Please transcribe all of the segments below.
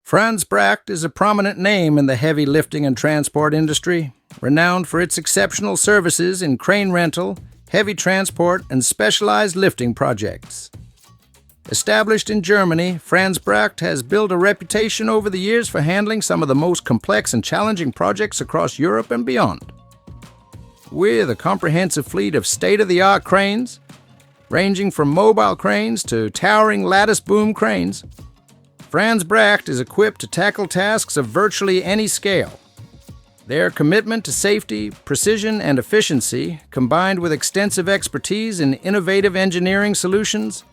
Franz Bracht is a prominent name in the heavy lifting and transport industry, renowned for its exceptional services in crane rental, heavy transport, and specialized lifting projects. Established in Germany, Franz Bracht has built a reputation over the years for handling some of the most complex and challenging projects across Europe and beyond. With a comprehensive fleet of state-of-the-art cranes, ranging from mobile cranes to towering lattice boom cranes, Franz Bracht is equipped to tackle tasks of virtually any scale. Their commitment to safety, precision, and efficiency, combined with extensive expertise in innovative engineering solutions,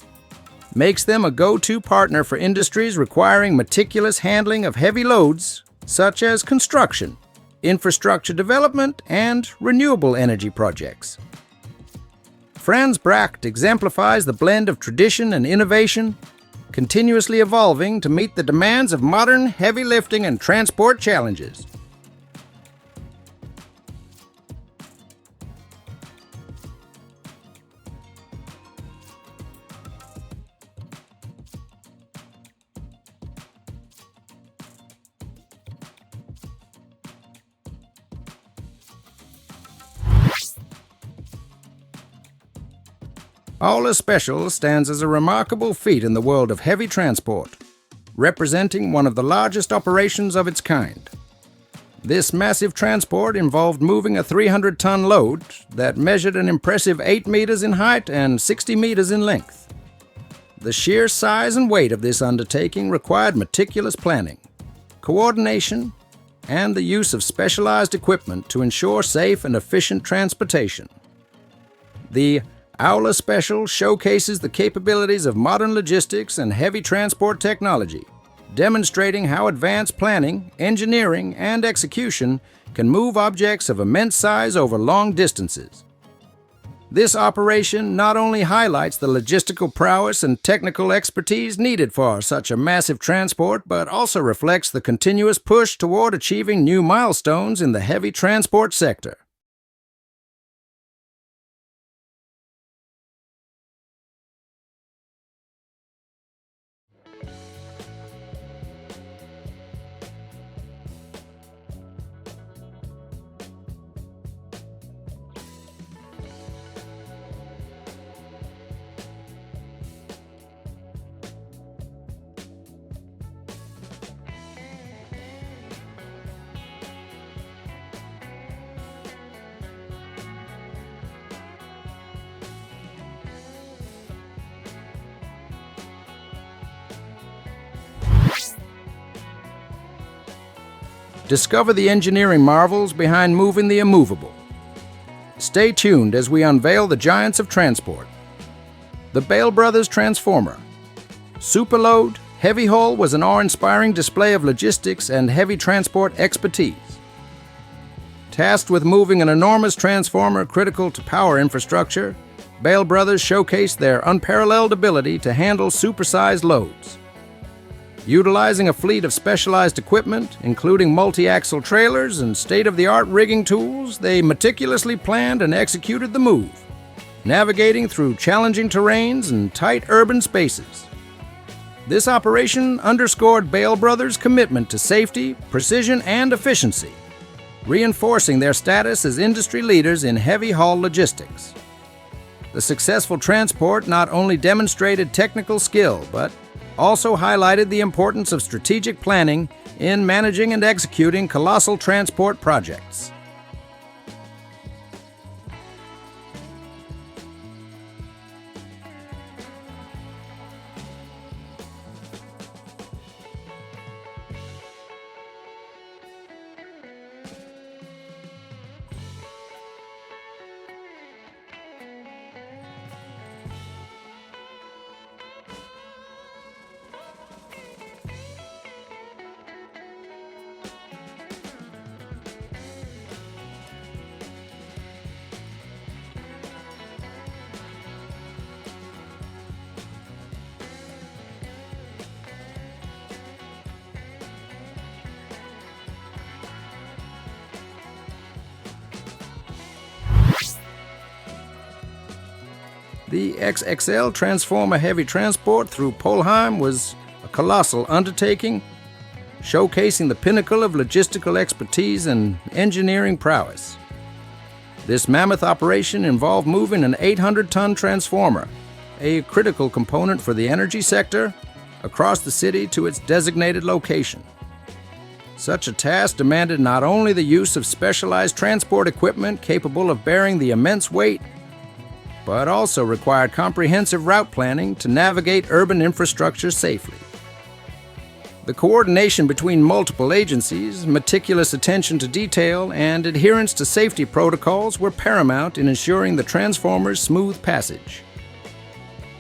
makes them a go-to partner for industries requiring meticulous handling of heavy loads, such as construction, infrastructure development, and renewable energy projects. Franz Bracht exemplifies the blend of tradition and innovation, continuously evolving to meet the demands of modern heavy lifting and transport challenges. Aula Special stands as a remarkable feat in the world of heavy transport, representing one of the largest operations of its kind. This massive transport involved moving a 300-ton load that measured an impressive 8 meters in height and 60 meters in length. The sheer size and weight of this undertaking required meticulous planning, coordination, and the use of specialized equipment to ensure safe and efficient transportation. The Aula Special showcases the capabilities of modern logistics and heavy transport technology, demonstrating how advanced planning, engineering, and execution can move objects of immense size over long distances. This operation not only highlights the logistical prowess and technical expertise needed for such a massive transport, but also reflects the continuous push toward achieving new milestones in the heavy transport sector. Discover the engineering marvels behind moving the immovable. Stay tuned as we unveil the giants of transport. The Bale Brothers Transformer. Superload Heavy Haul was an awe-inspiring display of logistics and heavy transport expertise. Tasked with moving an enormous transformer critical to power infrastructure, Bale Brothers showcased their unparalleled ability to handle supersized loads. Utilizing a fleet of specialized equipment, including multi-axle trailers and state-of-the-art rigging tools, they meticulously planned and executed the move, navigating through challenging terrains and tight urban spaces. This operation underscored Bale Brothers' commitment to safety, precision, and efficiency, reinforcing their status as industry leaders in heavy haul logistics. The successful transport not only demonstrated technical skill, but also highlighted the importance of strategic planning in managing and executing colossal transport projects. The XXL Transformer heavy transport through Polheim was a colossal undertaking, showcasing the pinnacle of logistical expertise and engineering prowess. This mammoth operation involved moving an 800-ton transformer, a critical component for the energy sector, across the city to its designated location. Such a task demanded not only the use of specialized transport equipment capable of bearing the immense weight, but also required comprehensive route planning to navigate urban infrastructure safely. The coordination between multiple agencies, meticulous attention to detail, and adherence to safety protocols were paramount in ensuring the transformer's smooth passage.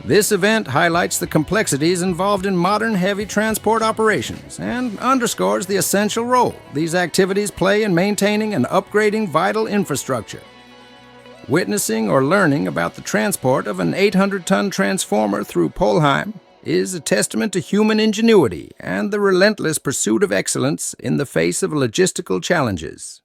This event highlights the complexities involved in modern heavy transport operations and underscores the essential role these activities play in maintaining and upgrading vital infrastructure. Witnessing or learning about the transport of an 800-ton transformer through Polheim is a testament to human ingenuity and the relentless pursuit of excellence in the face of logistical challenges.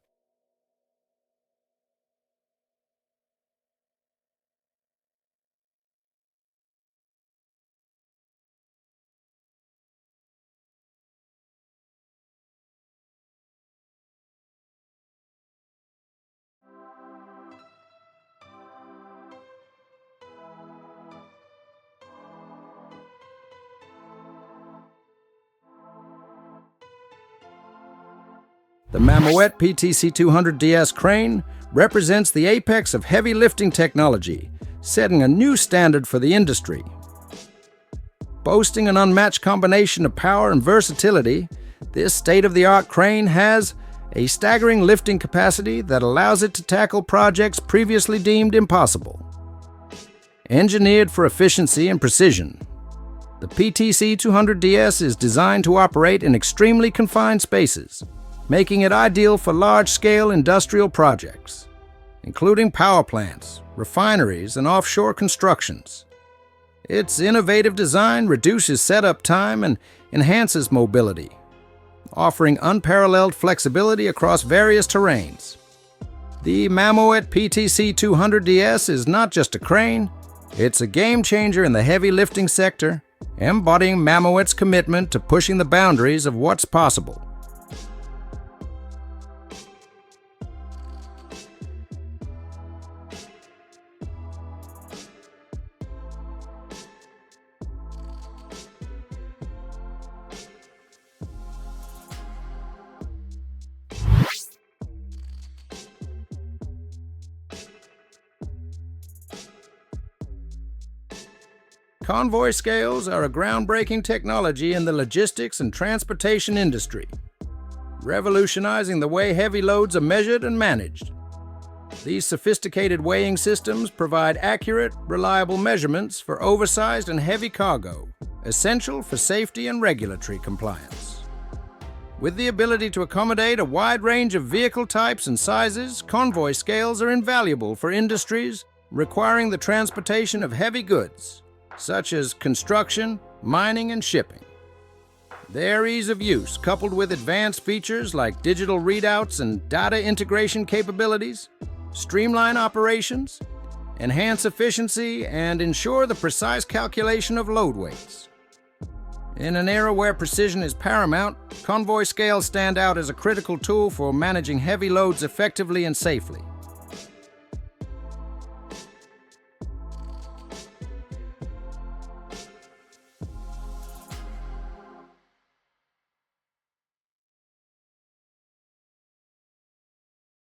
The Mammoet PTC200DS crane represents the apex of heavy lifting technology, setting a new standard for the industry. Boasting an unmatched combination of power and versatility, this state-of-the-art crane has a staggering lifting capacity that allows it to tackle projects previously deemed impossible. Engineered for efficiency and precision, the PTC200DS is designed to operate in extremely confined spaces, making it ideal for large-scale industrial projects, including power plants, refineries, and offshore constructions. Its innovative design reduces setup time and enhances mobility, offering unparalleled flexibility across various terrains. The Mammoet PTC200DS is not just a crane, it's a game-changer in the heavy lifting sector, embodying Mammoet's commitment to pushing the boundaries of what's possible. Convoy scales are a groundbreaking technology in the logistics and transportation industry, revolutionizing the way heavy loads are measured and managed. These sophisticated weighing systems provide accurate, reliable measurements for oversized and heavy cargo, essential for safety and regulatory compliance. With the ability to accommodate a wide range of vehicle types and sizes, convoy scales are invaluable for industries requiring the transportation of heavy goods, such as construction, mining, and shipping. Their ease of use, coupled with advanced features like digital readouts and data integration capabilities, streamline operations, enhance efficiency, and ensure the precise calculation of load weights. In an era where precision is paramount, convoy scales stand out as a critical tool for managing heavy loads effectively and safely.